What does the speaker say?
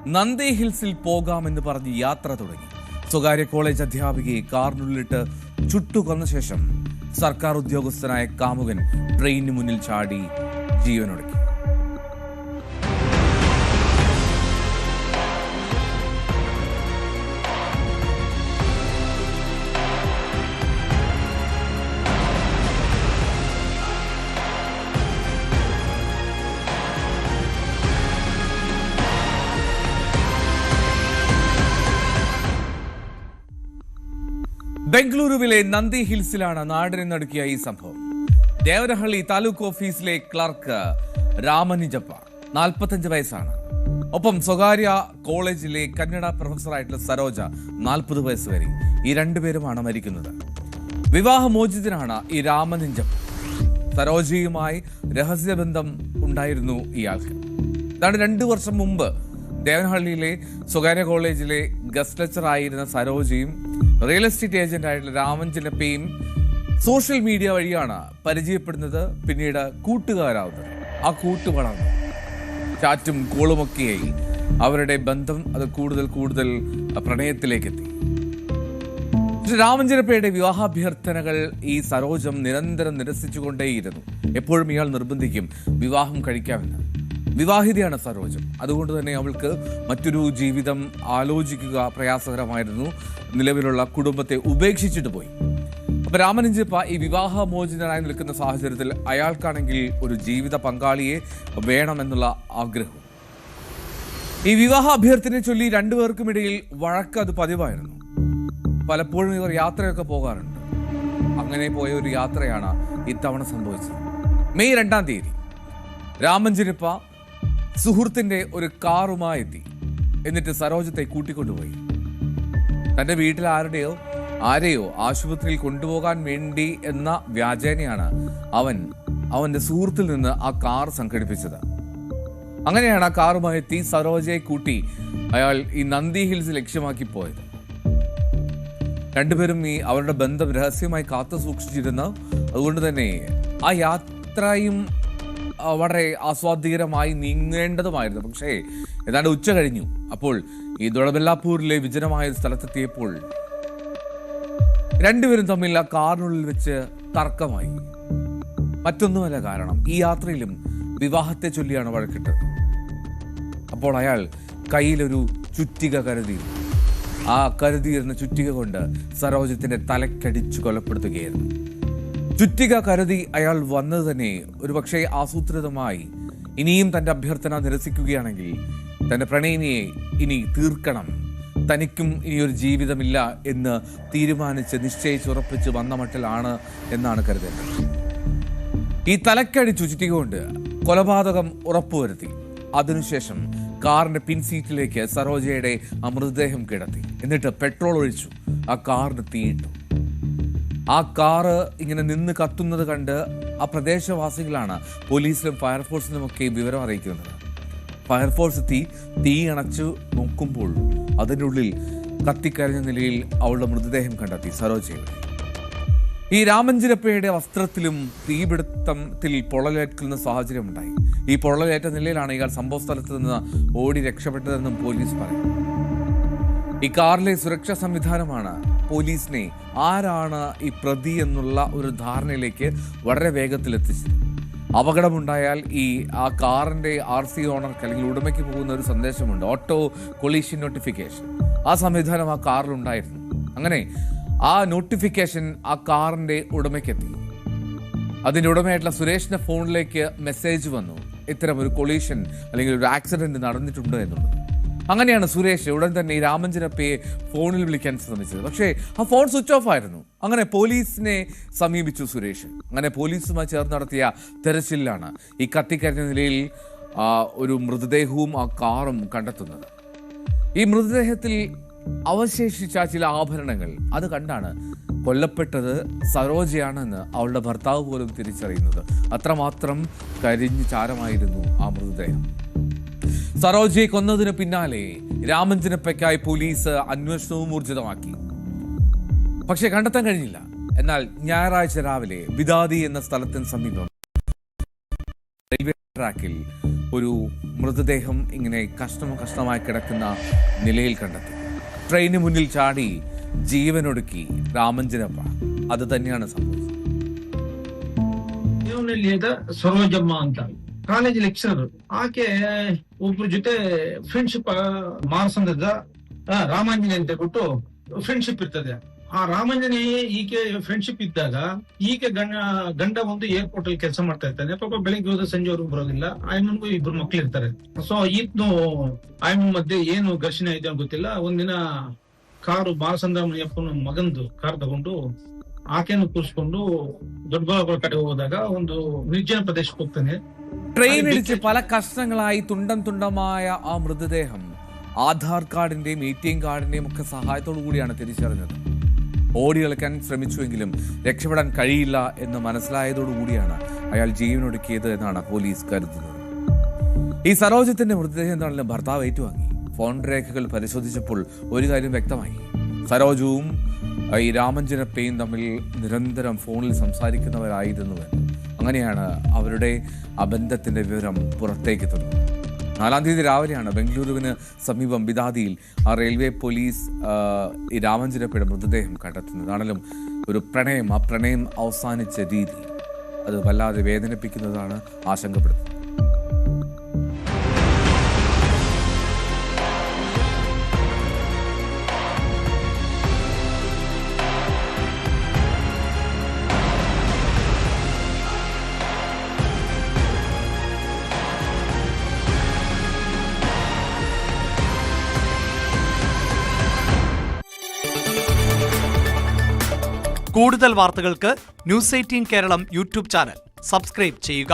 നന്ദി ഹിൽസിൽ പോകാമെന്ന് പറഞ്ഞ് യാത്ര തുടങ്ങി. സ്വകാര്യ കോളേജ് അധ്യാപികയെ കാറിനുള്ളിട്ട് ചുട്ടുകൊന്ന ശേഷം സർക്കാർ ഉദ്യോഗസ്ഥനായ കാമുകൻ ട്രെയിനിന് മുന്നിൽ ചാടി ജീവനൊടുക്കി. ബംഗളൂരുവിലെ നന്ദി ഹിൽസിലാണ് നാടിനെ നടുക്കിയ ഈ സംഭവം. ദേവനഹള്ളി താലൂക്ക് ഓഫീസിലെ ക്ലർക്ക് രാമനിജപ്പ 45 വയസ്സാണ്. ഒപ്പം സ്വകാര്യ കോളേജിലെ കന്നഡ പ്രൊഫസറായിട്ടുള്ള സരോജ 40 വയസ്സ് വരെ. ഈ രണ്ടുപേരുമാണ് മരിക്കുന്നത്. വിവാഹമോചിതനാണ് ഈ രാമനിജപ്പ. സരോജയുമായി രഹസ്യബന്ധം ഉണ്ടായിരുന്നു ഇയാൾക്ക്. അതാണ് 2 വർഷം മുമ്പ് ദേവനഹള്ളിയിലെ സ്വകാര്യ കോളേജിലെ ഗസ്റ്റ് ലെക്ചറായിരുന്ന സരോജയും റിയൽ എസ്റ്റേറ്റ് ഏജന്റ് ആയിട്ടുള്ള രാമൻജനപ്പയും സോഷ്യൽ മീഡിയ വഴിയാണ് പരിചയപ്പെടുന്നത്. പിന്നീട് കൂട്ടുകാരാവുന്നത്. ആ കൂട്ട് വളർന്നു. ചാറ്റും കോളുമൊക്കെയായി അവരുടെ ബന്ധം അത് കൂടുതൽ പ്രണയത്തിലേക്കെത്തി. രാമൻജനപ്പയുടെ വിവാഹാഭ്യർത്ഥനകൾ ഈ സരോജം നിരന്തരം നിരസിച്ചുകൊണ്ടേയിരുന്നു. എപ്പോഴും ഇയാൾ നിർബന്ധിക്കും വിവാഹം കഴിക്കാമെന്ന്. വിവാഹിതയാണ് സരോജം. അതുകൊണ്ട് തന്നെ അവൾക്ക് മറ്റൊരു ജീവിതം ആലോചിക്കുക പ്രയാസകരമായിരുന്നു. നിലവിലുള്ള കുടുംബത്തെ ഉപേക്ഷിച്ചിട്ട് പോയി. അപ്പൊ രാമനിജപ്പ ഈ വിവാഹമോചിതനായി നിൽക്കുന്ന സാഹചര്യത്തിൽ അയാൾക്കാണെങ്കിൽ ഒരു ജീവിത പങ്കാളിയെ വേണമെന്നുള്ള ആഗ്രഹം. ഈ വിവാഹ അഭ്യർത്ഥനയെ ചൊല്ലി രണ്ടുപേർക്കുമിടയിൽ വഴക്ക് അത് പതിവായിരുന്നു. പലപ്പോഴും ഇവർ യാത്രയൊക്കെ പോകാറുണ്ട്. അങ്ങനെ പോയ ഒരു യാത്രയാണ് ഇത്തവണ സംഭവിച്ചത്. മെയ് 2-ാം തീയതി രാമൻജനപ്പ സുഹൃത്തിന്റെ ഒരു കാറുമായി എത്തി. എന്നിട്ട് സരോജത്തെ കൂട്ടിക്കൊണ്ടുപോയി. തന്റെ വീട്ടിൽ ആരെയോ ആശുപത്രിയിൽ കൊണ്ടുപോകാൻ വേണ്ടി എന്ന വ്യാജേനയാണ് അവന്റെ സുഹൃത്തിൽ നിന്ന് ആ കാർ സംഘടിപ്പിച്ചത്. അങ്ങനെയാണ് ആ കാറുമായി എത്തി സരോജയെ കൂട്ടി അയാൾ ഈ നന്ദി ഹിൽസ് ലക്ഷ്യമാക്കി പോയത്. രണ്ടുപേരും അവരുടെ ബന്ധം രഹസ്യമായി കാത്തു സൂക്ഷിച്ചിരുന്നു. അതുകൊണ്ട് തന്നെ ആ യാത്രയും വളരെ ആസ്വാദികരമായി നീങ്ങേണ്ടതുമായിരുന്നു. പക്ഷേ ഏതാണ്ട് ഉച്ച കഴിഞ്ഞു. അപ്പോൾ ഈ ദൊഡബെല്ലാപൂരിലെ വിജനമായ സ്ഥലത്തെത്തിയപ്പോൾ രണ്ടുപേരും തമ്മിൽ ആ കാറിനുള്ളിൽ വെച്ച് തർക്കമായി. മറ്റൊന്നുമല്ല കാരണം, ഈ യാത്രയിലും വിവാഹത്തെ ചൊല്ലിയാണ് വഴക്കിട്ടത്. അപ്പോൾ അയാൾ കയ്യിലൊരു ചുറ്റിക കരുതി. ആ കരുതിയിരുന്ന ചുറ്റിക കൊണ്ട് സരോജത്തിന്റെ തലക്കടിച്ചു കൊലപ്പെടുത്തുകയായിരുന്നു. ചുറ്റിക കരുതി അയാൾ വന്നത് തന്നെ ഒരുപക്ഷെ ആസൂത്രിതമായി. ഇനിയും തന്റെ അഭ്യർത്ഥന നിരസിക്കുകയാണെങ്കിൽ തന്റെ പ്രണയിനിയെ ഇനി തീർക്കണം, തനിക്കും ഇനിയൊരു ജീവിതമില്ല എന്ന് തീരുമാനിച്ച് നിശ്ചയിച്ചുറപ്പിച്ച് വന്ന മട്ടിലാണ് എന്നാണ് കരുതേണ്ടത്. ഈ തലക്കടിച്ചു ചുറ്റിക കൊണ്ട് കൊലപാതകം ഉറപ്പുവരുത്തി. അതിനുശേഷം കാറിന്റെ പിൻസീറ്റിലേക്ക് സരോജയുടെ മൃതദേഹം കിടത്തി. എന്നിട്ട് പെട്രോൾ ഒഴിച്ചു. ആ കാറിന് തീയിട്ടു. ആ കാറ് ഇങ്ങനെ നിന്ന് കത്തുന്നത് കണ്ട് ആ പ്രദേശവാസികളാണ് പോലീസിലും ഫയർഫോഴ്സിലും ഒക്കെ വിവരം അറിയിക്കുന്നത്. ഫയർഫോഴ്സ് തീ അണച്ചു നോക്കുമ്പോൾ അതിൻ്റെ ഉള്ളിൽ കത്തിക്കരഞ്ഞ നിലയിൽ അവളുടെ മൃതദേഹം കണ്ടെത്തി. സരോജയുടെ ഈ രാമൻജനപ്പയുടെ വസ്ത്രത്തിലും തീപിടുത്തത്തിൽ പൊള്ളലേൽക്കുന്ന സാഹചര്യം ഉണ്ടായി. ഈ പൊള്ളലേറ്റ നിലയിലാണ് ഇയാൾ സംഭവ സ്ഥലത്ത് നിന്ന് ഓടി രക്ഷപ്പെട്ടതെന്നും പോലീസ് പറയും. ഈ കാറിലെ സുരക്ഷാ സംവിധാനമാണ് പോലീസിനെ ആരാണ് ഈ പ്രതി എന്നുള്ള ഒരു ധാരണയിലേക്ക് വളരെ വേഗത്തിൽ എത്തിച്ചത്. അപകടമുണ്ടായാൽ ആ കാറിന്റെ RC ഓണർക്ക് അല്ലെങ്കിൽ ഉടമയ്ക്ക് പോകുന്ന ഒരു സന്ദേശമുണ്ട്, ഓട്ടോ കൊളീഷൻ നോട്ടിഫിക്കേഷൻ. ആ സംവിധാനം ആ കാറിലുണ്ടായിരുന്നു. അങ്ങനെ ആ നോട്ടിഫിക്കേഷൻ ആ കാറിന്റെ ഉടമയ്ക്കെത്തി. അതിന്റെ ഉടമയായിട്ടുള്ള സുരേഷിന്റെ ഫോണിലേക്ക് മെസ്സേജ് വന്നു, ഇത്തരം ഒരു കൊളീഷൻ അല്ലെങ്കിൽ ഒരു ആക്സിഡന്റ് നടന്നിട്ടുണ്ട് എന്നുള്ളത്. അങ്ങനെയാണ് സുരേഷ് ഉടൻ തന്നെ ഈ രാമൻജനപ്പയെ ഫോണിൽ വിളിക്കാൻ ശ്രമിച്ചത്. പക്ഷേ ആ ഫോൺ സ്വിച്ച് ഓഫ് ആയിരുന്നു. അങ്ങനെ പോലീസിനെ സമീപിച്ചു സുരേഷ്. അങ്ങനെ പോലീസുമായി ചേർന്ന് നടത്തിയ തെരച്ചിലാണ് ഈ കത്തിക്കരിഞ്ഞ നിലയിൽ ഒരു മൃതദേഹവും ആ കാറും കണ്ടെത്തുന്നത്. ഈ മൃതദേഹത്തിൽ അവശേഷിച്ച ചില ആഭരണങ്ങൾ അത് കണ്ടാണ് കൊല്ലപ്പെട്ടത് സരോജയാണെന്ന് അവളുടെ ഭർത്താവ് പോലും തിരിച്ചറിയുന്നത്. അത്രമാത്രം കരിഞ്ഞു ചാരമായിരുന്നു ആ മൃതദേഹം. സരോജയെ കൊന്നതിന് പിന്നാലെ രാമൻജനപ്പയ്ക്കായി പോലീസ് അന്വേഷണവും ഊർജിതമാക്കി. പക്ഷെ കണ്ടെത്താൻ കഴിഞ്ഞില്ല. എന്നാൽ ഞായറാഴ്ച രാവിലെ ബിദാദി എന്ന സ്ഥലത്തിന് സമീപം റെയിൽവേ ട്രാക്കിൽ ഒരു മൃതദേഹം ഇങ്ങനെ കഷ്ണമായി കിടക്കുന്ന നിലയിൽ കണ്ടെത്തി. ട്രെയിന് മുന്നിൽ ചാടി ജീവനൊടുക്കി ರಾಮಂಜನಪ್ಪ. ಅದು ತന്നെയാണ് ಸಂಭವಿಸಿದೆ. ಸರೋಜಮ್ಮ ಅಂತ ಕಾಲೇಜ್ ಲೆಕ್ಚರರ್. ಆಕೆ ಒಬ್ರ ಜೊತೆ ಫ್ರೆಂಡ್ಶಿಪ್ ಮಾನಸಂದ್ರದ ರಾಮಾಂಜನಿ ಅಂತ ಕೊಟ್ಟು ಫ್ರೆಂಡ್ಶಿಪ್ ಇರ್ತದೆ. ಆ ರಾಮಾಂಜನಿ ಈಕೆ ಫ್ರೆಂಡ್ಶಿಪ್ ಇದ್ದಾಗ ಈಕೆ ಗಂಡ ಒಂದು ಏರ್ಪೋರ್ಟ್ ಅಲ್ಲಿ ಕೆಲಸ ಮಾಡ್ತಾ ಇರ್ತಾನೆ. ಪಾಪ ಬೆಳಿಗ್ಗೆ ಹೋದ ಸಂಜೆವರೆಗೂ ಬರೋದಿಲ್ಲ. ಆಯಮ್ಮನ್ಗೂ ಇಬ್ರು ಮಕ್ಳು ಇರ್ತಾರೆ. ಸೊ ಈತ್ನು ಆಯಮ್ಮ ಮಧ್ಯೆ ಏನು ಘರ್ಷಣೆ ಇದೆ ಅಂತ ಗೊತ್ತಿಲ್ಲ. ಒಂದಿನ ಕಾರು ಬಾಲಚಂದ್ರಮಣಿಯಪ್ಪನ ಮಗಂದು ಕಾರ್ ತಗೊಂಡು ಆಕೆಯನ್ನು ಕೂರಿಸ್ಕೊಂಡು ದೊಡ್ಡಬಳ್ಳಾಪುರ ಕಡೆ ಹೋದಾಗ ಒಂದು ನಿರ್ಜನ ಪ್ರದೇಶಕ್ಕೆ ಹೋಗ್ತಾನೆ. ട്രെയിൻ ഇടിച്ച് പല കഷ്ണങ്ങളായി തുണ്ടമായ ആ മൃതദേഹം ആധാർ കാർഡിന്റെയും ATM കാർഡിന്റെയും ഒക്കെ സഹായത്തോടു കൂടിയാണ് തിരിച്ചറിഞ്ഞത്. ഓടി കളിക്കാൻ ശ്രമിച്ചുവെങ്കിലും രക്ഷപ്പെടാൻ കഴിയില്ല എന്ന് മനസ്സിലായതോടുകൂടിയാണ് അയാൾ ജീവനൊടുക്കിയത് എന്നാണ് പോലീസ് കരുതുന്നത്. ഈ സരോജത്തിന്റെ മൃതദേഹം എന്താണെങ്കിലും ഭർത്താവ് ഏറ്റുവാങ്ങി. ഫോൺ രേഖകൾ പരിശോധിച്ചപ്പോൾ ഒരു കാര്യം വ്യക്തമായി. സരോജവും ഈ രാമഞ്ജനപ്പയും തമ്മിൽ നിരന്തരം ഫോണിൽ സംസാരിക്കുന്നവരായിരുന്നുവെന്ന്. അങ്ങനെയാണ് അവരുടെ അബന്ധത്തിന്റെ വിവരം പുറത്തേക്കെത്തുന്നത്. 4-ാം തീയതി രാവിലെയാണ് ബംഗളൂരുവിന് സമീപം ബിദാദിയിൽ ആ റെയിൽവേ പോലീസ് ഈ രാമഞ്ജനപ്പയുടെ മൃതദേഹം കണ്ടെത്തുന്നത്. ആണെങ്കിലും ഒരു പ്രണയം, ആ പ്രണയം അവസാനിച്ച രീതി അത് വല്ലാതെ വേദനിപ്പിക്കുന്നതാണ്, ആശങ്കപ്പെടുന്നത്. കൂടുതൽ വാർത്തകൾക്ക് news 18 Keralam YouTube channel subscribe ചെയ്യുക.